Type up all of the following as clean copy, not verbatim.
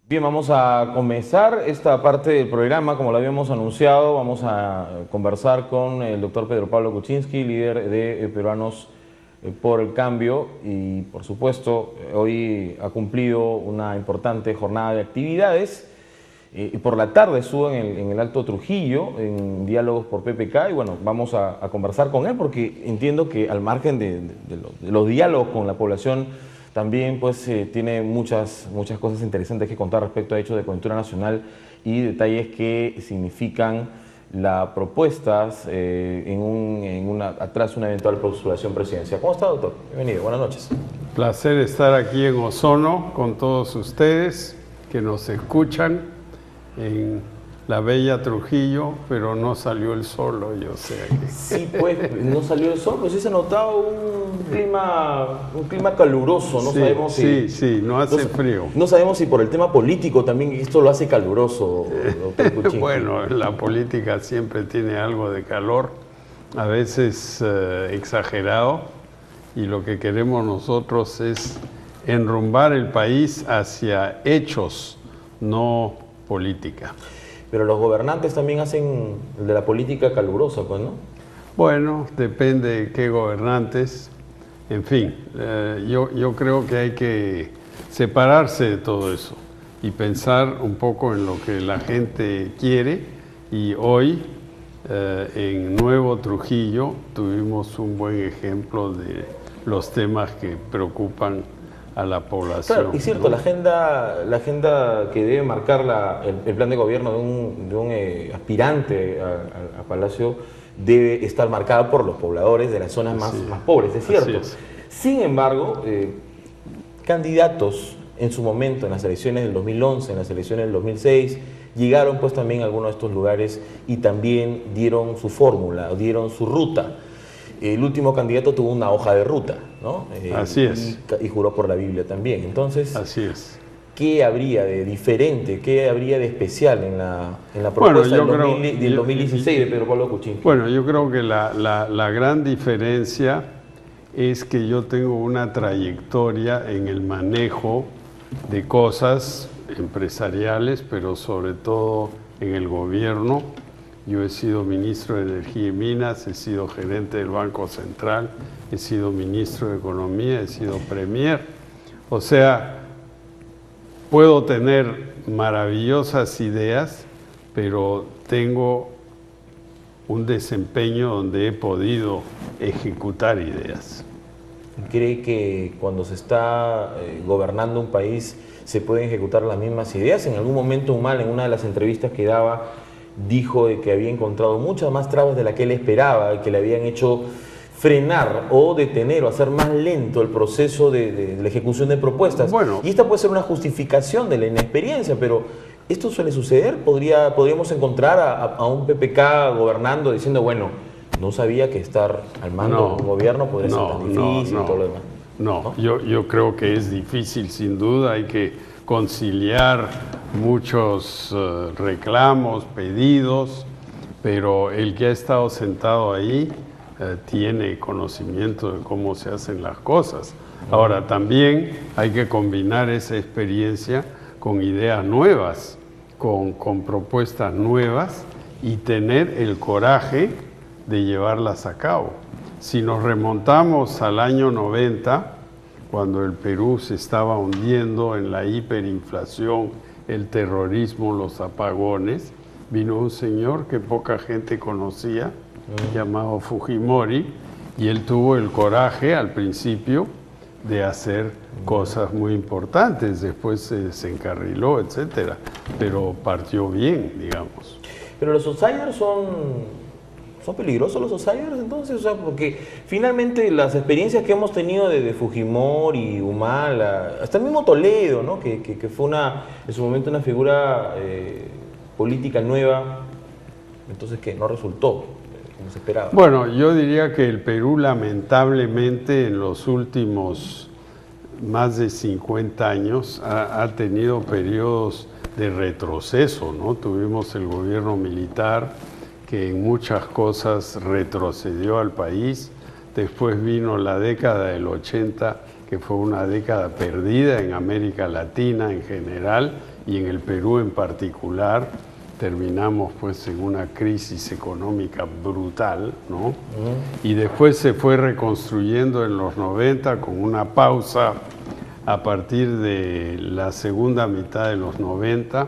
Bien, vamos a comenzar esta parte del programa, como lo habíamos anunciado. Vamos a conversar con el doctor Pedro Pablo Kuczynski, líder de Peruanos por el Cambio, y por supuesto hoy ha cumplido una importante jornada de actividades. Por la tarde estuvo en el Alto Trujillo, en Diálogos por PPK, y bueno, vamos a conversar con él porque entiendo que al margen de los diálogos con la población, también pues tiene muchas cosas interesantes que contar respecto a hechos de coyuntura nacional y detalles que significan las propuestas atrás una eventual postulación presidencial. ¿Cómo está, doctor? Bienvenido, buenas noches. Placer estar aquí en Ozono con todos ustedes que nos escuchan en la bella Trujillo, pero no salió el sol hoy, o sea que... Sí, pues, no salió el sol, pues sí se ha notado un clima caluroso, no sabemos si... Sí, no hace frío. No sabemos si por el tema político también esto lo hace caluroso, doctor Kuczynski. Bueno, la política siempre tiene algo de calor, a veces exagerado, y lo que queremos nosotros es enrumbar el país hacia hechos, no política. Pero los gobernantes también hacen de la política calurosa, pues, ¿no? Bueno, depende de qué gobernantes. En fin, yo creo que hay que separarse de todo eso y pensar un poco en lo que la gente quiere. Y hoy, en Nuevo Trujillo, tuvimos un buen ejemplo de los temas que preocupan a la población. Claro, es cierto, ¿no? la agenda que debe marcar el plan de gobierno de un aspirante a Palacio debe estar marcada por los pobladores de las zonas más pobres, es cierto. Es. Sin embargo, candidatos en su momento, en las elecciones del 2011, en las elecciones del 2006, llegaron pues también a algunos de estos lugares y también dieron su fórmula, dieron su ruta. El último candidato tuvo una hoja de ruta, ¿no? Así es. Y juró por la Biblia también. Entonces, así es. ¿Qué habría de diferente, qué habría de especial en la propuesta del 2016 de Pedro Pablo Kuczynski? Bueno, yo creo que la gran diferencia es que yo tengo una trayectoria en el manejo de cosas empresariales, pero sobre todo en el gobierno. Yo he sido ministro de Energía y Minas, he sido gerente del Banco Central, he sido ministro de Economía, he sido premier. O sea, puedo tener maravillosas ideas, pero tengo un desempeño donde he podido ejecutar ideas. ¿Cree que cuando se está gobernando un país se pueden ejecutar las mismas ideas? En algún momento Humala, en una de las entrevistas que daba, dijo de que había encontrado muchas más trabas de las que él esperaba y que le habían hecho frenar o detener o hacer más lento el proceso de la ejecución de propuestas. Bueno, y esta puede ser una justificación de la inexperiencia, pero ¿esto suele suceder? ¿Podríamos encontrar a un PPK gobernando diciendo, bueno, no sabía que estar al mando de un gobierno podría ser tan difícil y todo lo demás? No, yo creo que es difícil, sin duda. Hay que conciliar muchos reclamos, pedidos, pero el que ha estado sentado ahí tiene conocimiento de cómo se hacen las cosas. Ahora, también hay que combinar esa experiencia con ideas nuevas, con propuestas nuevas y tener el coraje de llevarlas a cabo. Si nos remontamos al año 90, cuando el Perú se estaba hundiendo en la hiperinflación, el terrorismo, los apagones, vino un señor que poca gente conocía, llamado Fujimori, y él tuvo el coraje al principio de hacer cosas muy importantes, después se encarriló, etcétera, pero partió bien, digamos. Pero los outsiders ¿son peligrosos los outsiders entonces? O sea, porque finalmente las experiencias que hemos tenido de Fujimori, Humala, hasta el mismo Toledo, ¿no? que fue en su momento una figura política nueva, entonces que no resultó como se esperaba. Bueno, yo diría que el Perú lamentablemente en los últimos más de 50 años ha tenido periodos de retroceso, ¿no? Tuvimos el gobierno militar que en muchas cosas retrocedió al país. Después vino la década del 80, que fue una década perdida en América Latina en general y en el Perú en particular terminamos pues en una crisis económica brutal, ¿no? Y después se fue reconstruyendo en los 90 con una pausa a partir de la segunda mitad de los 90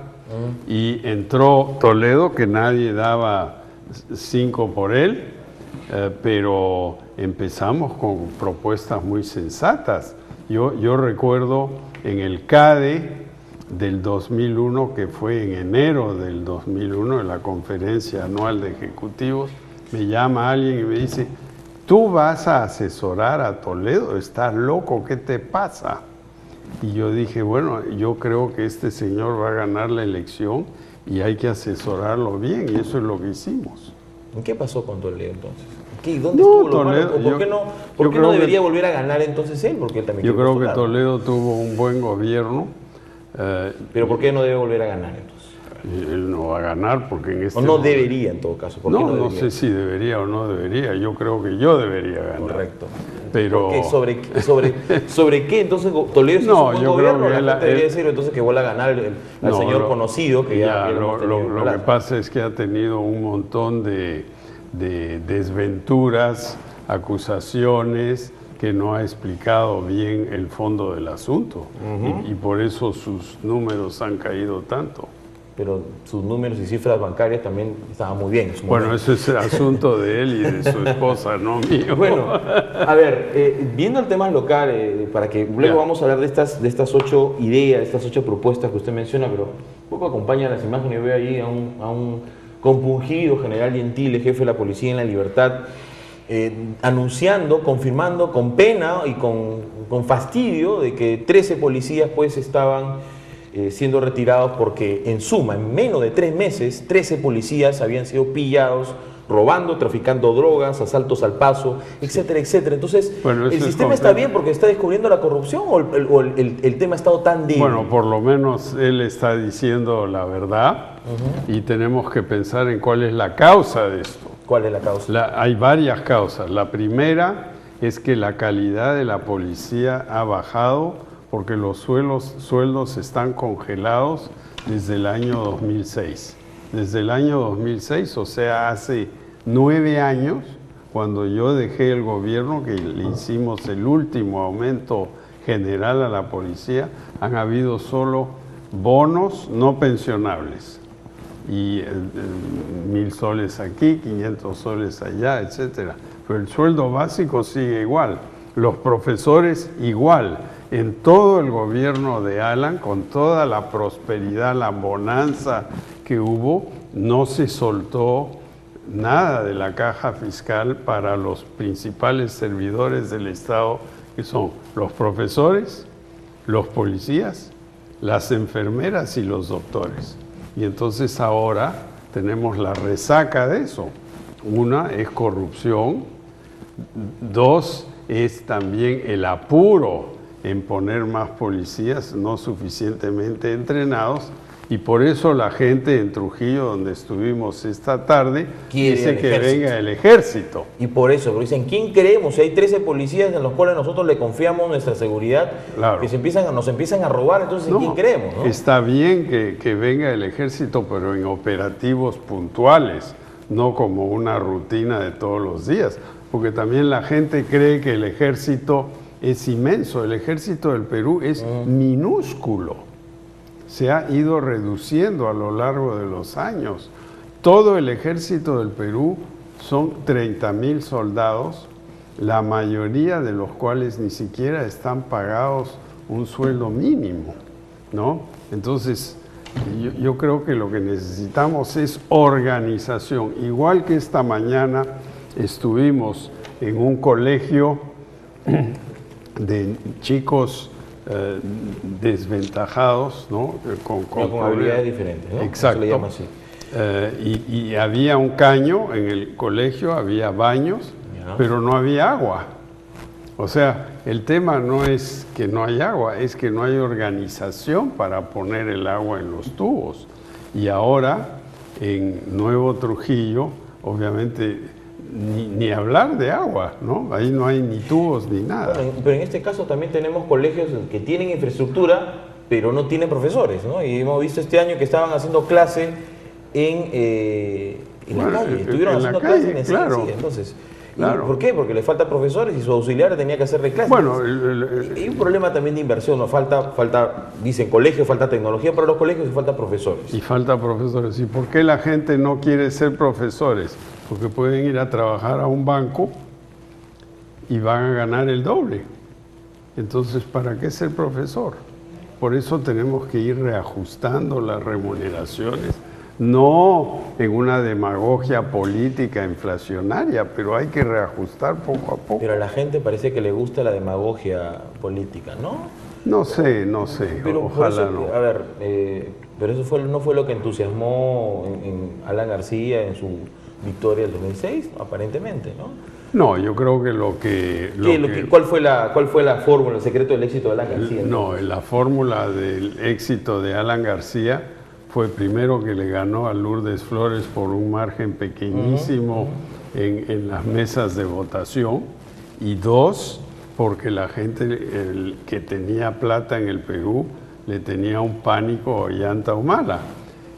y entró Toledo, que nadie daba 5 por él, pero empezamos con propuestas muy sensatas. Yo recuerdo en el CADE del 2001, que fue en enero del 2001, en la conferencia anual de ejecutivos, me llama alguien y me dice: ¿tú vas a asesorar a Toledo? ¿Estás loco? ¿Qué te pasa? Y yo dije, bueno, yo creo que este señor va a ganar la elección y hay que asesorarlo bien, y eso es lo que hicimos. ¿Qué pasó con Toledo entonces? ¿Dónde estuvo lo malo? ¿Por qué no debería volver a ganar entonces él? Porque él también yo creo que Toledo tuvo un buen gobierno. ¿Pero por qué no debe volver a ganar entonces? Él no va a ganar porque en este... O no debería en todo caso. No sé si debería o no debería. Yo creo que yo debería ganar. Correcto. Pero... ¿Sobre qué entonces Toledo hizo un buen gobierno? La gente debería decir entonces que vuelva a ganar al señor conocido que ya lo que pasa es que ha tenido un montón de desventuras, acusaciones, que no ha explicado bien el fondo del asunto, y por eso sus números han caído tanto. Pero sus números y cifras bancarias también estaban muy bien. Bueno, ese es el asunto de él y de su esposa, no mío. Bueno, a ver, viendo el tema local, para que luego vamos a hablar de estas 8 ideas, de estas 8 propuestas que usted menciona, pero un poco acompaña las imágenes. Yo veo ahí a un compungido general Gentile, jefe de la Policía en la Libertad, anunciando, confirmando con pena y con fastidio de que 13 policías pues estaban siendo retirados porque en suma, en menos de 3 meses, 13 policías habían sido pillados robando, traficando drogas, asaltos al paso, etcétera, etcétera. Entonces, bueno, ¿el sistema está bien porque está descubriendo la corrupción o el tema ha estado tan débil? Bueno, por lo menos él está diciendo la verdad y tenemos que pensar en cuál es la causa de esto. ¿Cuál es la causa? Hay varias causas. La primera es que la calidad de la policía ha bajado porque los sueldos están congelados desde el año 2006. Desde el año 2006, o sea, hace 9 años, cuando yo dejé el gobierno, que le hicimos el último aumento general a la policía, han habido solo bonos no pensionables. Y 1.000 soles aquí, 500 soles allá, etcétera. Pero el sueldo básico sigue igual. Los profesores igual. En todo el gobierno de Alan, con toda la prosperidad, la bonanza que hubo, no se soltó nada de la caja fiscal para los principales servidores del Estado, que son los profesores, los policías, las enfermeras y los doctores. Y entonces ahora tenemos la resaca de eso. Una es corrupción, 2 es también el apuro en poner más policías no suficientemente entrenados, y por eso la gente en Trujillo, donde estuvimos esta tarde, dice que venga el ejército. Y por eso, pero dicen, ¿quién creemos? Si hay 13 policías en los cuales nosotros le confiamos nuestra seguridad, claro, que nos empiezan a robar, entonces ¿quién creemos? ¿No? Está bien que venga el ejército, pero en operativos puntuales, no como una rutina de todos los días, porque también la gente cree que el ejército es inmenso. El ejército del Perú es minúsculo. Se ha ido reduciendo a lo largo de los años. Todo el ejército del Perú son 30.000 soldados, la mayoría de los cuales ni siquiera están pagados un sueldo mínimo, ¿no? Entonces, yo creo que lo que necesitamos es organización. Igual que esta mañana estuvimos en un colegio de chicos desventajados, ¿no? Con habilidades diferentes, ¿no? Exacto. Se le llama así. Y había un caño en el colegio, había baños, pero no había agua. O sea, el tema no es que no hay agua, es que no hay organización para poner el agua en los tubos. Y ahora, en Nuevo Trujillo, obviamente, ni hablar de agua, ¿no? Ahí no hay ni tubos ni nada. Bueno, pero en este caso también tenemos colegios que tienen infraestructura, pero no tienen profesores, ¿no? Y hemos visto este año que estaban haciendo clase en la calle, estuvieron haciendo clase en el claro. sí, entonces. Claro. ¿Por qué? Porque le falta profesores y su auxiliar tenía que hacerle clases. Bueno, hay un problema también de inversión, ¿no? Falta, dicen colegios, falta tecnología para los colegios y falta profesores. Y falta profesores. ¿Y por qué la gente no quiere ser profesores? Porque pueden ir a trabajar a un banco y van a ganar el doble. Entonces, ¿para qué ser profesor? Por eso tenemos que ir reajustando las remuneraciones, no en una demagogia política inflacionaria, pero hay que reajustar poco a poco. Pero a la gente parece que le gusta la demagogia política, ¿no? No sé, Pero ojalá eso, no. A ver, pero eso no fue lo que entusiasmó en Alan García en su victoria del 2006, aparentemente, ¿no? No, yo creo que ¿Cuál fue la fórmula, el secreto del éxito de Alan García? No, la fórmula del éxito de Alan García fue primero que le ganó a Lourdes Flores por un margen pequeñísimo en las mesas de votación, y dos, porque la gente que tenía plata en el Perú le tenía un pánico a Ollanta Humala.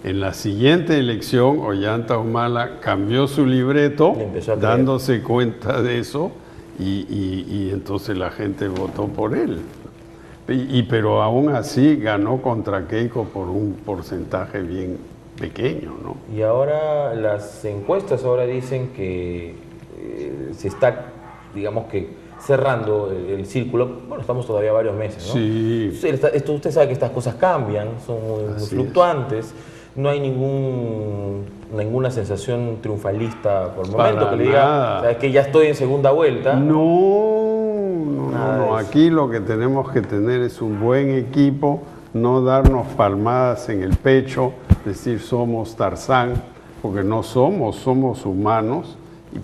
En la siguiente elección, Ollanta Humala cambió su libreto, dándose cuenta de eso, y entonces la gente votó por él. Pero aún así ganó contra Keiko por un porcentaje bien pequeño, ¿no? Y ahora las encuestas dicen que se está, digamos que, cerrando el círculo. Bueno, estamos todavía varios meses, ¿no? Sí. Usted sabe que estas cosas cambian, son muy fluctuantes. No hay ninguna sensación triunfalista por el momento que le diga, ¿sabes que ya estoy en segunda vuelta? No. Aquí lo que tenemos que tener es un buen equipo, no darnos palmadas en el pecho, decir somos Tarzán, porque no somos humanos,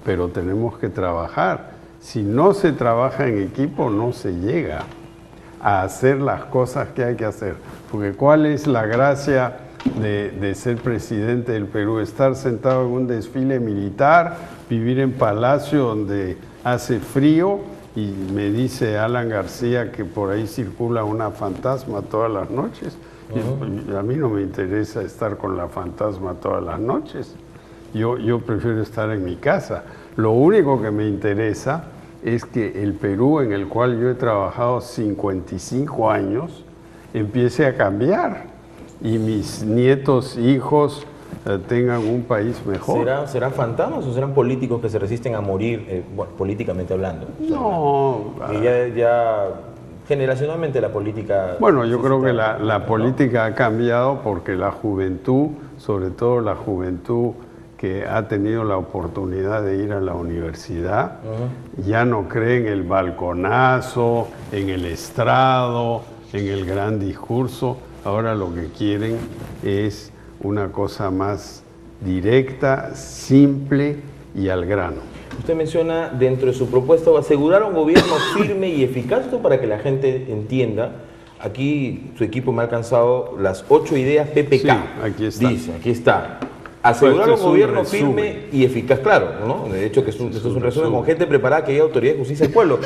pero tenemos que trabajar. Si no se trabaja en equipo, no se llega a hacer las cosas que hay que hacer. Porque ¿cuál es la gracia de ser presidente del Perú? Estar sentado en un desfile militar, vivir en palacio donde hace frío, y me dice Alan García que por ahí circula una fantasma todas las noches. Y a mí no me interesa estar con la fantasma todas las noches. Yo prefiero estar en mi casa. Lo único que me interesa es que el Perú, en el cual yo he trabajado 55 años, empiece a cambiar y mis nietos, hijos, tengan un país mejor. ¿Serán fantasmas o serán políticos que se resisten a morir, políticamente hablando? No. Ya generacionalmente la política... Bueno, yo creo que la política ha cambiado porque la juventud, sobre todo la juventud que ha tenido la oportunidad de ir a la universidad, ya no cree en el balconazo, en el estrado, en el gran discurso. Ahora lo que quieren es una cosa más directa, simple y al grano. Usted menciona dentro de su propuesta asegurar un gobierno firme y eficaz. Esto para que la gente entienda. Aquí su equipo me ha alcanzado las 8 ideas PPK. Sí, aquí está. Dice, aquí está. Asegurar un gobierno firme y eficaz, claro, ¿no? De hecho, que esto es un resumen con gente preparada que haya autoridad de justicia del pueblo.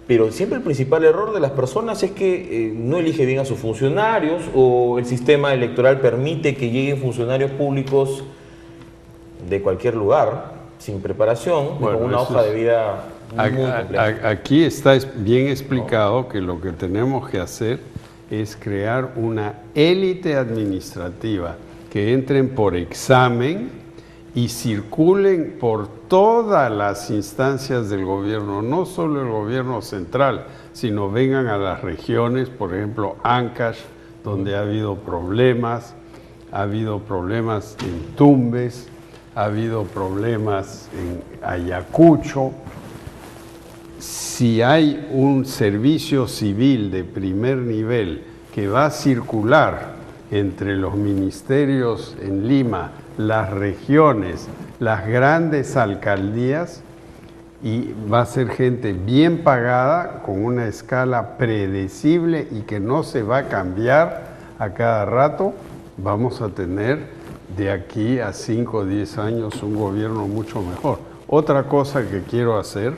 Pero siempre el principal error de las personas es que no elige bien a sus funcionarios, o el sistema electoral permite que lleguen funcionarios públicos de cualquier lugar, sin preparación, y con una hoja de vida muy compleja. Aquí está bien explicado que lo que tenemos que hacer es crear una élite administrativa que entren por examen y circulen por todas las instancias del gobierno, no solo el gobierno central, sino vengan a las regiones, por ejemplo, Ancash, donde ha habido problemas en Tumbes, ha habido problemas en Ayacucho. Si hay un servicio civil de primer nivel que va a circular entre los ministerios en Lima, las regiones, las grandes alcaldías, y va a ser gente bien pagada, con una escala predecible y que no se va a cambiar a cada rato, vamos a tener de aquí a 5 o 10 años un gobierno mucho mejor. Otra cosa que quiero hacer,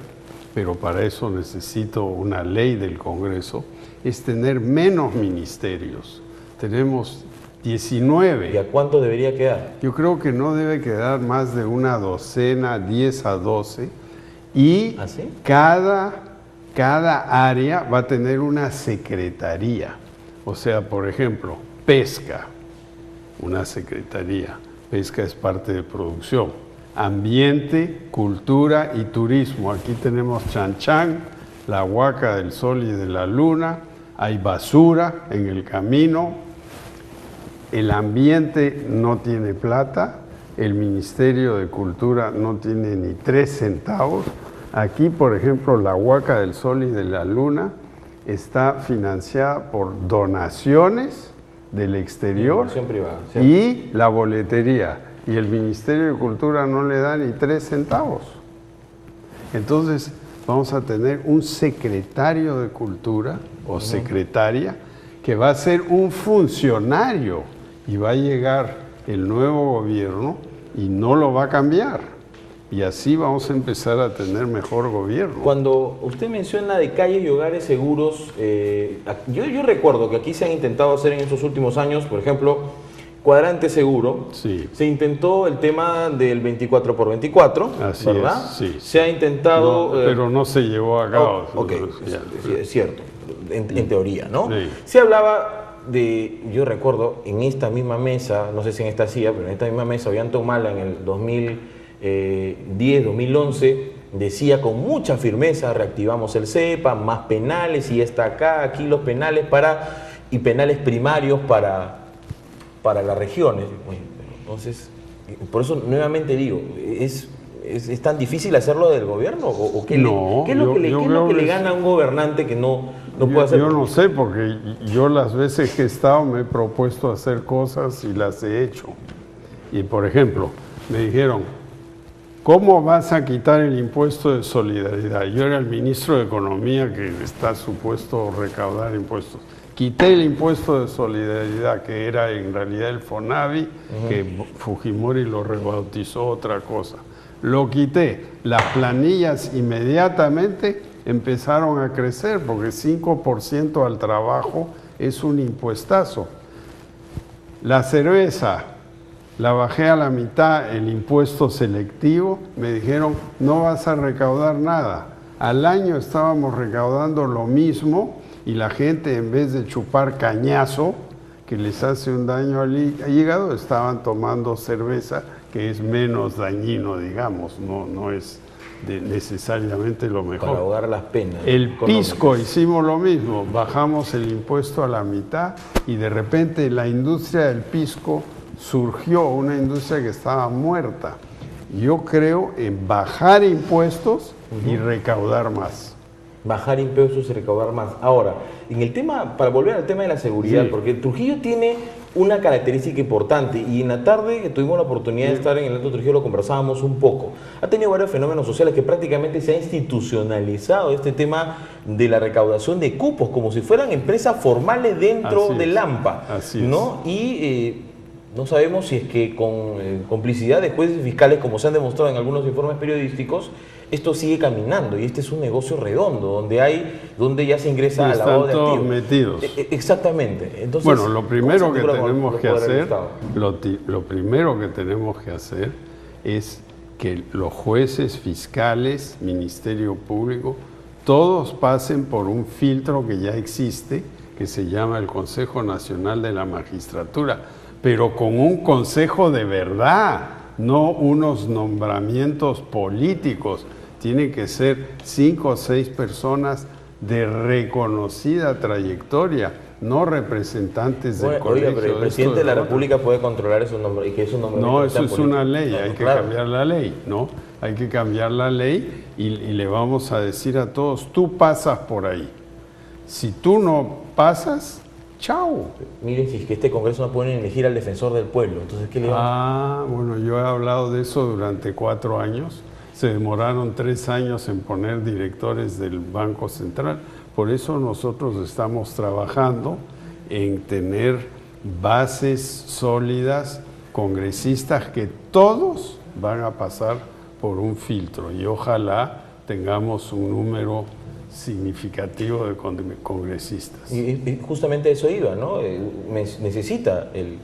pero para eso necesito una ley del Congreso, es tener menos ministerios. Tenemos 19. ¿Y a cuánto debería quedar? Yo creo que no debe quedar más de una docena, 10 a 12. Y ¿Ah, sí? cada área va a tener una secretaría. O sea, por ejemplo, pesca, una secretaría. Pesca es parte de producción. Ambiente, cultura y turismo. Aquí tenemos Chan, la Huaca del Sol y de la Luna. Hay basura en el camino. El ambiente no tiene plata. El Ministerio de Cultura no tiene ni 3 centavos. Aquí, por ejemplo, la Huaca del Sol y de la Luna está financiada por donaciones del exterior Privada, y la boletería. Y el Ministerio de Cultura no le da ni 3 centavos. Entonces, vamos a tener un secretario de Cultura o secretaria que va a ser un funcionario y va a llegar el nuevo gobierno y no lo va a cambiar. Y así vamos a empezar a tener mejor gobierno. Cuando usted menciona de calles y hogares seguros, yo recuerdo que aquí se han intentado hacer en estos últimos años, por ejemplo, cuadrante seguro. Sí. Se intentó el tema del 24x24, Así ¿verdad? es, sí. Se ha intentado... No, pero no se llevó a cabo. Ok, sí, es cierto, en teoría, ¿no? Sí. Se hablaba de, yo recuerdo, en esta misma mesa, no sé si en esta silla, pero en esta misma mesa, Ollanta Humala en el 2010, 2011, decía con mucha firmeza, reactivamos el CEPA, más penales, y está acá, aquí los penales y penales primarios para las regiones. Bueno, entonces, por eso nuevamente digo, ¿es tan difícil hacerlo del gobierno? ¿O qué, No, ¿qué es lo que le gana a un gobernante que no puede hacer? Yo no sé, porque yo las veces que he estado me he propuesto hacer cosas y las he hecho. Y por ejemplo, me dijeron, ¿cómo vas a quitar el impuesto de solidaridad? Yo era el ministro de Economía que está supuesto recaudar impuestos. Quité el impuesto de solidaridad, que era en realidad el FONAVI, que Fujimori lo rebautizó otra cosa. Lo quité. Las planillas inmediatamente empezaron a crecer, porque 5% al trabajo es un impuestazo. La cerveza, la bajé a la mitad, el impuesto selectivo, me dijeron, no vas a recaudar nada. Al año estábamos recaudando lo mismo y la gente, en vez de chupar cañazo, que les hace un daño al hígado, estaban tomando cerveza, que es menos dañino, digamos, no es necesariamente lo mejor. Para ahogar las penas. El pisco hicimos lo mismo, bajamos el impuesto a la mitad y de repente la industria del pisco surgió, una industria que estaba muerta. Yo creo en bajar impuestos y recaudar más. Bajar impuestos y recaudar más. Ahora, en el tema, para volver al tema de la seguridad, Sí. porque Trujillo tiene una característica importante, y en la tarde que tuvimos la oportunidad de estar en el Alto Trujillo lo conversábamos un poco. Ha tenido varios fenómenos sociales que prácticamente se ha institucionalizado este tema de la recaudación de cupos, como si fueran empresas formales dentro del AMPA. Así ¿no? Y no sabemos si es que con complicidad de jueces fiscales, como se han demostrado en algunos informes periodísticos, esto sigue caminando, y este es un negocio redondo donde ya se ingresa al lavado de activos. Están todos metidos. Exactamente. Entonces, Bueno, lo primero que ¿cómo se tenemos los que poderes del hacer, Estado? lo primero que tenemos que hacer es que los jueces, fiscales, Ministerio Público, todos pasen por un filtro que ya existe, que se llama el Consejo Nacional de la Magistratura, pero con un consejo de verdad, no unos nombramientos políticos. Tienen que ser 5 o 6 personas de reconocida trayectoria, no representantes del colegio. Oiga, pero el presidente de la República puede controlar esos nombres y que esos nombramientos No, eso sean es políticos. una ley, hay que claro. cambiar la ley, ¿no? Hay que cambiar la ley y le vamos a decir a todos, tú pasas por ahí. Si tú no pasas, chao. Miren, si es que este Congreso no puede elegir al defensor del pueblo, entonces ¿qué le va? Bueno, yo he hablado de eso durante 4 años. Se demoraron 3 años en poner directores del Banco Central. Por eso nosotros estamos trabajando en tener bases sólidas, congresistas que todos van a pasar por un filtro, y ojalá tengamos un número significativo de congresistas. Y justamente eso iba, ¿no? Necesita el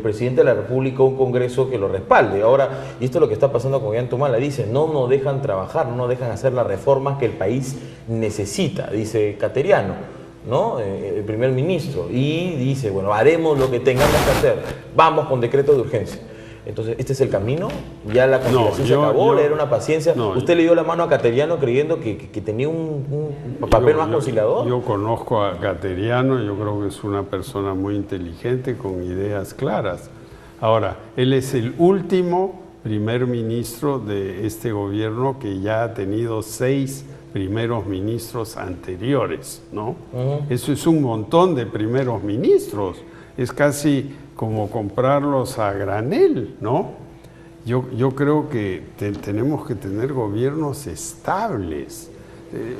presidente de la República un Congreso que lo respalde. Ahora, y esto es lo que está pasando con Ollantumala, dice, no nos dejan trabajar, no nos dejan hacer las reformas que el país necesita, dice Cateriano, ¿no? El primer ministro, y dice, bueno, haremos lo que tengamos que hacer, vamos con decreto de urgencia. Entonces, ¿este es el camino? ¿Ya la conciliación se acabó? ¿Le era una paciencia? ¿Usted le dio la mano a Cateriano creyendo que tenía un papel más conciliador? Yo conozco a Cateriano, yo creo que es una persona muy inteligente, con ideas claras. Ahora, él es el último primer ministro de este gobierno que ya ha tenido 6 primeros ministros anteriores, ¿no? Eso es un montón de primeros ministros. Es casi como comprarlos a granel, ¿no? Yo creo que tenemos que tener gobiernos estables.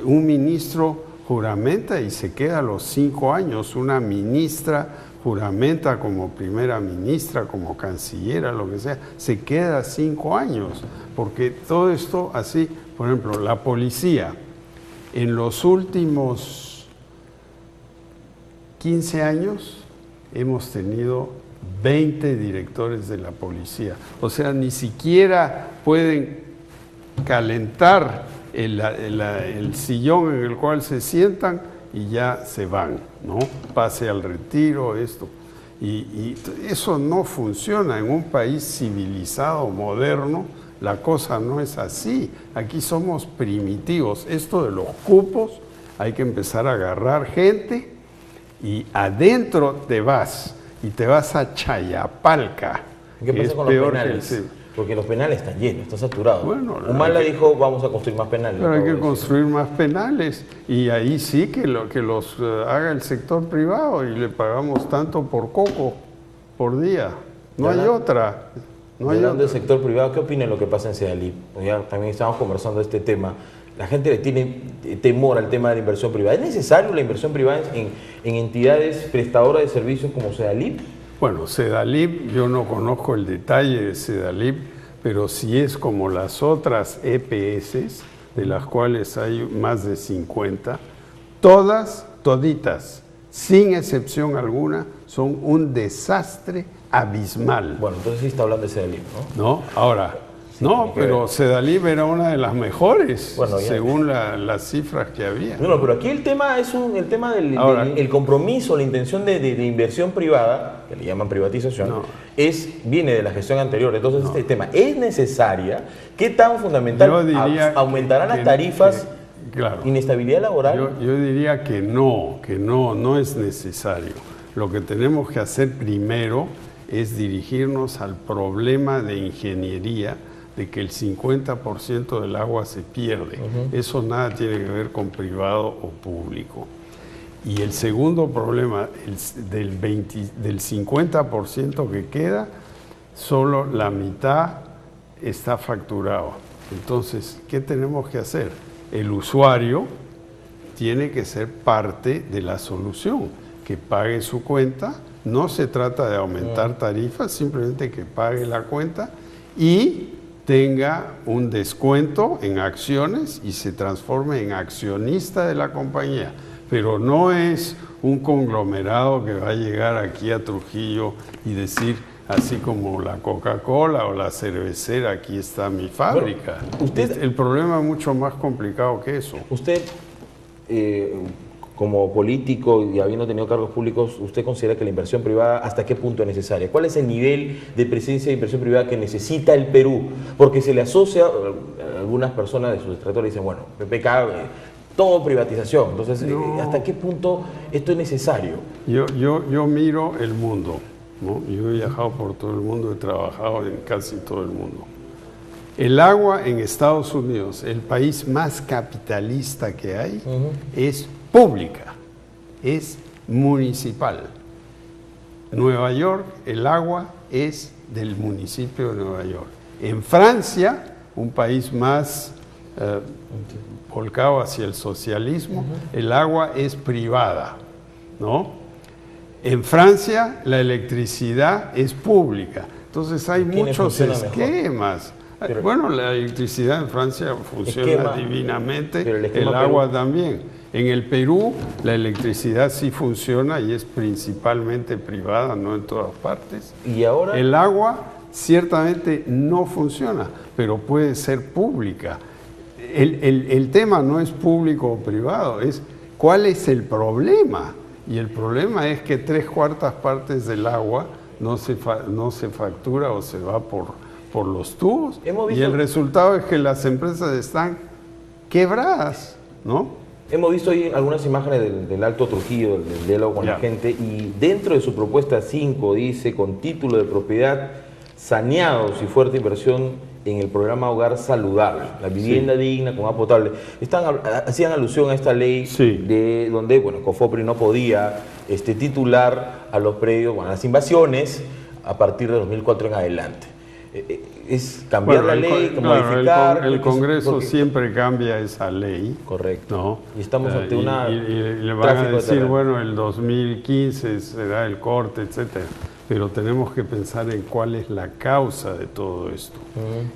Un ministro juramenta y se queda los 5 años. Una ministra juramenta como primera ministra, como cancillera, lo que sea, se queda 5 años. Porque todo esto así, por ejemplo, la policía, en los últimos 15 años hemos tenido 20 directores de la policía. O sea, ni siquiera pueden calentar el sillón en el cual se sientan y ya se van, ¿no? Pase al retiro, esto. Y eso no funciona en un país civilizado, moderno. La cosa no es así. Aquí somos primitivos. Esto de los cupos, hay que empezar a agarrar gente y adentro te vas. Y te vas a Chayapalca. ¿Qué pasa con los penales? Porque los penales están llenos, están saturados. Bueno, Humala dijo, vamos a construir más penales. Pero hay que construir más penales. Y ahí sí que los haga el sector privado y le pagamos tanto por coco por día. No hay otra. Hablando del sector privado, ¿qué opina de lo que pasa en Sedalip? Ya también estamos conversando de este tema. La gente le tiene temor al tema de la inversión privada. ¿Es necesario la inversión privada en entidades prestadoras de servicios como Sedalip? Bueno, Sedalip, yo no conozco el detalle de Sedalip, pero si es como las otras EPS, de las cuales hay más de 50, toditas, sin excepción alguna, son un desastre abismal. Bueno, entonces sí está hablando de Sedalip, ¿no? No, ahora... No, pero Sedalip era una de las mejores, bueno, según las cifras que había. No, pero aquí el tema es el tema del compromiso, la intención de inversión privada, que le llaman privatización, viene de la gestión anterior. Entonces, este tema es necesaria. ¿Qué tan fundamental? ¿Aumentarán las tarifas? Claro. ¿Inestabilidad laboral? Yo diría que no es necesario. Lo que tenemos que hacer primero es dirigirnos al problema de ingeniería, de que el 50% del agua se pierde. Eso nada tiene que ver con privado o público. Y el segundo problema, del 50% que queda, solo la mitad está facturado. Entonces, ¿qué tenemos que hacer? El usuario tiene que ser parte de la solución, que pague su cuenta. No se trata de aumentar tarifas, simplemente que pague la cuenta y tenga un descuento en acciones y se transforme en accionista de la compañía. Pero no es un conglomerado que va a llegar aquí a Trujillo y decir, así como la Coca-Cola o la cervecera, aquí está mi fábrica. Bueno, el problema es mucho más complicado que eso. Usted, como político y habiendo tenido cargos públicos, ¿usted considera que la inversión privada hasta qué punto es necesaria? ¿Cuál es el nivel de presencia de inversión privada que necesita el Perú? Porque se le asocia, algunas personas de sus detractores dicen, bueno, PPK, todo privatización. Entonces, ¿hasta qué punto esto es necesario? Yo miro el mundo, ¿no? Yo he viajado por todo el mundo, he trabajado en casi todo el mundo. El agua en Estados Unidos, el país más capitalista que hay, es pública, es municipal. Nueva York, el agua es del municipio de Nueva York. En Francia, un país más volcado hacia el socialismo, el agua es privada, ¿no? En Francia, la electricidad es pública. Entonces hay muchos esquemas. Bueno, la electricidad en Francia funciona divinamente, el agua también. En el Perú la electricidad sí funciona y es principalmente privada, no en todas partes. ¿Y ahora? El agua ciertamente no funciona, pero puede ser pública. El tema no es público o privado, es cuál es el problema. Y el problema es que 3/4 partes del agua no se factura o se va por los tubos. Y el resultado es que las empresas están quebradas, ¿no? Hemos visto ahí algunas imágenes del Alto Trujillo, del diálogo con la gente, y dentro de su propuesta 5 dice, con título de propiedad, saneados y fuerte inversión en el programa Hogar Saludable, la vivienda digna con agua potable. Hacían alusión a esta ley de donde, bueno, COFOPRI no podía titular a los predios, bueno, a las invasiones a partir de 2004 en adelante. Es cambiar la ley, modificar. El Congreso siempre cambia esa ley. Correcto. ¿No? Y estamos ante una. Y le van a decir, bueno, el 2015 será el corte, etcétera. Pero tenemos que pensar en cuál es la causa de todo esto.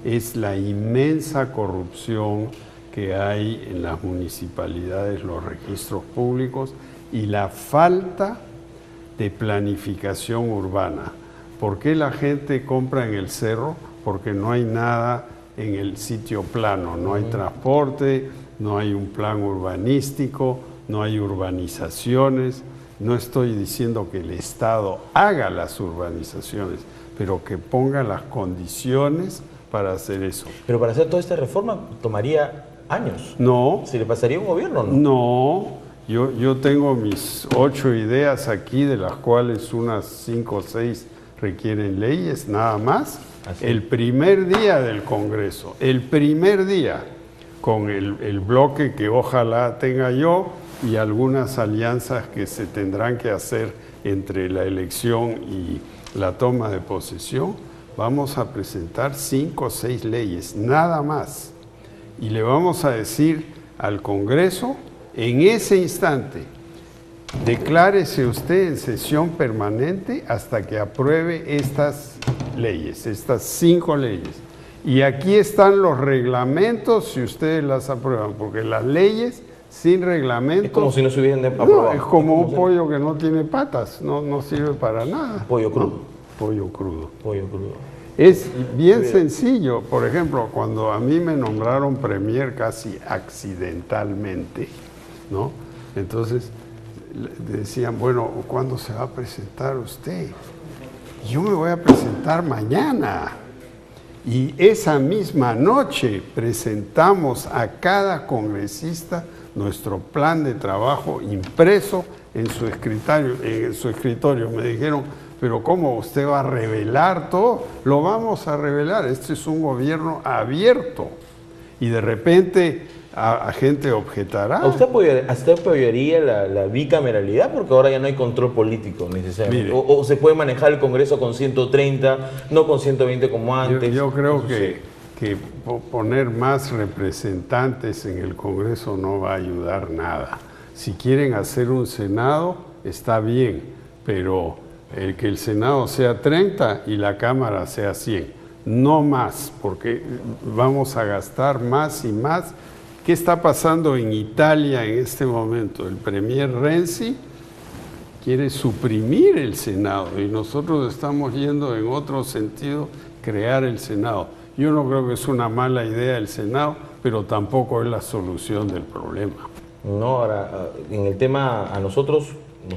Es la inmensa corrupción que hay en las municipalidades, los registros públicos y la falta de planificación urbana. ¿Por qué la gente compra en el cerro? Porque no hay nada en el sitio plano, no hay transporte, no hay un plan urbanístico, no hay urbanizaciones. No estoy diciendo que el Estado haga las urbanizaciones, pero que ponga las condiciones para hacer eso. Pero para hacer toda esta reforma tomaría años. No. ¿Se le pasaría a un gobierno o no? No. Yo tengo mis 8 ideas aquí, de las cuales unas 5 o 6 requieren leyes, nada más. Así. El primer día del Congreso, el primer día, con el bloque que ojalá tenga yo y algunas alianzas que se tendrán que hacer entre la elección y la toma de posesión, vamos a presentar 5 o 6 leyes, nada más. Y le vamos a decir al Congreso, en ese instante, declárese usted en sesión permanente hasta que apruebe estas leyes, estas 5 leyes. Y aquí están los reglamentos si ustedes las aprueban, porque las leyes sin reglamento... Es como si no se hubiesen aprobado. No, es como un pollo que no tiene patas, no sirve para nada. Pollo crudo. No, pollo crudo. Pollo crudo. Es bien sencillo. Por ejemplo, cuando a mí me nombraron premier casi accidentalmente, ¿no? Entonces decían, bueno, ¿cuándo se va a presentar usted? Yo me voy a presentar mañana. Y esa misma noche presentamos a cada congresista nuestro plan de trabajo impreso en su escritorio. Me dijeron, pero ¿cómo usted va a revelar todo? Lo vamos a revelar. Este es un gobierno abierto. Y de repente a gente objetará. ¿Usted apoyaría la bicameralidad? Porque ahora ya no hay control político necesariamente. O se puede manejar el Congreso con 130, no con 120 como antes. Yo creo que poner más representantes en el Congreso no va a ayudar nada. Si quieren hacer un Senado, está bien, pero que el Senado sea 30 y la Cámara sea 100. No más, porque vamos a gastar más y más. ¿Qué está pasando en Italia en este momento? El premier Renzi quiere suprimir el Senado y nosotros estamos yendo en otro sentido, crear el Senado. Yo no creo que es una mala idea el Senado, pero tampoco es la solución del problema. No, ahora, en el tema, a nosotros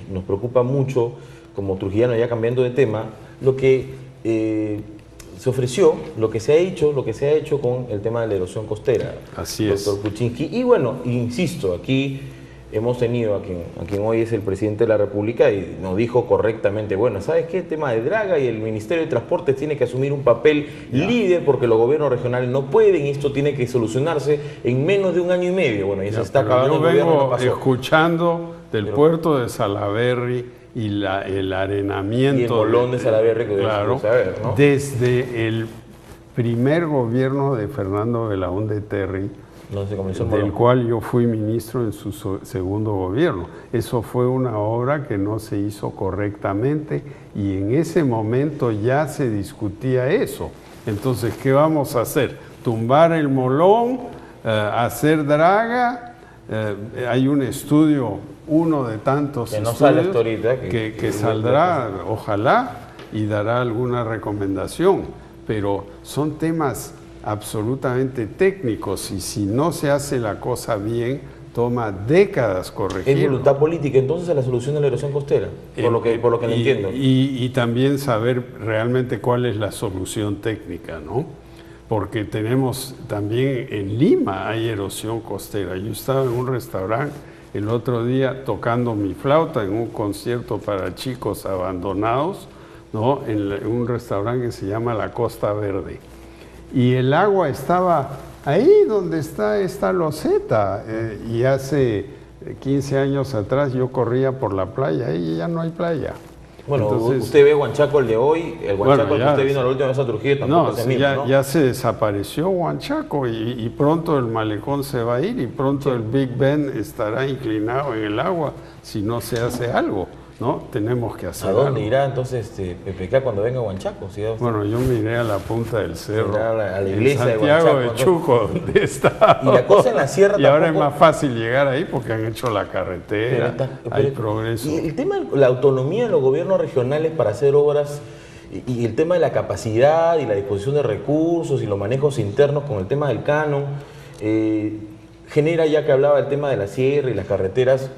nos preocupa mucho, como trujillano, ya cambiando de tema, lo que se ofreció, lo que se ha hecho con el tema de la erosión costera. Así es. Doctor Kuczynski. Y bueno, insisto, aquí hemos tenido a quien hoy es el presidente de la República y nos dijo correctamente, bueno, ¿sabes qué? El tema de Draga y el Ministerio de Transportes tiene que asumir un papel líder porque los gobiernos regionales no pueden y esto tiene que solucionarse en menos de 1 año y medio. Bueno, y se está acabando el gobierno. Yo vengo escuchando del puerto de Salaberry y el arenamiento. Y el bolón de Salaberry que claro, saber, ¿no? Desde el primer gobierno de Fernando Belaúnde Terry, del cual yo fui ministro en su segundo gobierno. Eso fue una obra que no se hizo correctamente y en ese momento ya se discutía eso. Entonces, ¿qué vamos a hacer? ¿Tumbar el molón? ¿Hacer draga? Hay un estudio, uno de tantos que no estudios sale hasta ahorita, que saldrá, ojalá, y dará alguna recomendación, pero son temas absolutamente técnicos y si no se hace la cosa bien, toma décadas corregirlo. ¿Es voluntad política entonces la solución de la erosión costera? Por lo que le entiendo. Y también saber realmente cuál es la solución técnica, ¿no? Porque tenemos también en Lima hay erosión costera. Yo estaba en un restaurante el otro día tocando mi flauta en un concierto para chicos abandonados, ¿no? En un restaurante que se llama La Costa Verde. Y el agua estaba ahí donde está esta loseta. Y hace 15 años atrás yo corría por la playa y ya no hay playa. Bueno, entonces, usted ve Huanchaco el de hoy, el Huanchaco bueno, que usted vino la última vez a Trujillo tampoco es el mismo, ¿no? Ya se desapareció Huanchaco y pronto el malecón se va a ir y pronto el Big Ben estará inclinado en el agua si no se hace algo, ¿no? Tenemos que hacer algo. ¿A dónde irá entonces PPK cuando venga a Huanchaco? ¿Sí? Bueno, yo miré a la punta del cerro, a la iglesia en Santiago de de Chuco, donde está. Y la cosa en la sierra y ahora es más fácil llegar ahí porque han hecho la carretera, hay progreso. Y el tema de la autonomía de los gobiernos regionales para hacer obras y el tema de la capacidad y la disposición de recursos y los manejos internos con el tema del canon, genera, ya que hablaba del tema de la sierra y las carreteras,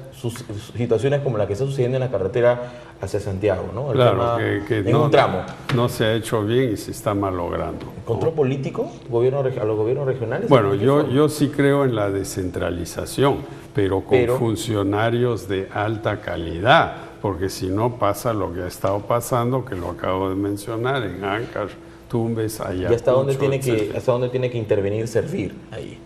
situaciones como la que está sucediendo en la carretera hacia Santiago, ¿no? El claro, tema, que en no, un tramo. No se ha hecho bien y se está malogrando. ¿Control político a los gobiernos regionales? Bueno, yo sí creo en la descentralización, pero con funcionarios de alta calidad, porque si no pasa lo que ha estado pasando, que lo acabo de mencionar, en Ancash, Tumbes, Ayacucho, ¿Y hasta dónde tiene que intervenir Servir ahí?